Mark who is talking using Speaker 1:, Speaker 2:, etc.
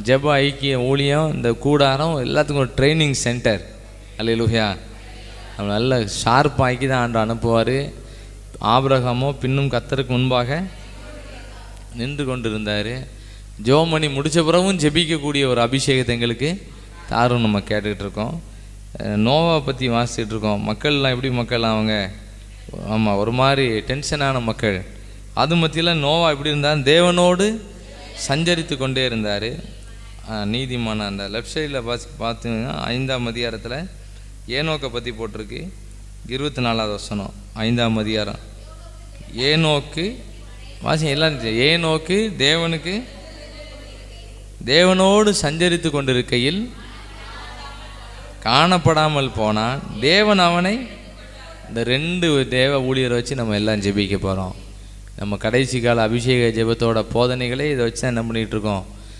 Speaker 1: ஜெப ஐக்கிய ஊழியம், இந்த கூடாரம் எல்லாத்துக்கும் ஒரு ட்ரைனிங் சென்டர். அல்லேலூயா. நம்ம நல்ல ஷார்ப்பாக்கி தான் ஆண்டு அனுப்புவார். ஆபிரகாமோ பின்னும் கர்த்தருக்கு முன்பாக நின்று கொண்டு இருந்தார். ஜோமணி முடித்த பிறகும் ஜெபிக்கக்கூடிய ஒரு அபிஷேகத்தை எங்களுக்கு தாரும் நம்ம கேட்டுக்கிட்டு இருக்கோம். நோவா பற்றி வாசிச்சுட்டு இருக்கோம். மக்கள்லாம் எப்படி மக்கள் அவங்க, ஆமாம், ஒரு மாதிரி டென்ஷனான மக்கள். அது மத்தியில் நோவா எப்படி இருந்தார்? தேவனோடு சஞ்சரித்து கொண்டே இருந்தார். நீதிமான அந்த லெஃப்ட் சைடில் பார்த்தீங்கன்னா 5ஆம் அதிகாரத்தில் ஏனோக்கை பற்றி போட்டிருக்கு. 24வது வசனம் 5ஆம் அதிகாரம். ஏனோக்கு வாசி எல்லாம். ஏனோக்கு தேவனோடு சஞ்சரித்து கொண்டிருக்கையில் காணப்படாமல் போனான். தேவன் அவனை, இந்த 2 தேவ ஊழியரை வச்சு நம்ம எல்லாம் ஜெபிக்க போகிறோம். நம்ம கடைசி கால அபிஷேக ஜெபத்தோட போதனைகளே இதை வச்சு தான் என்ன பண்ணிகிட்ருக்கோம்,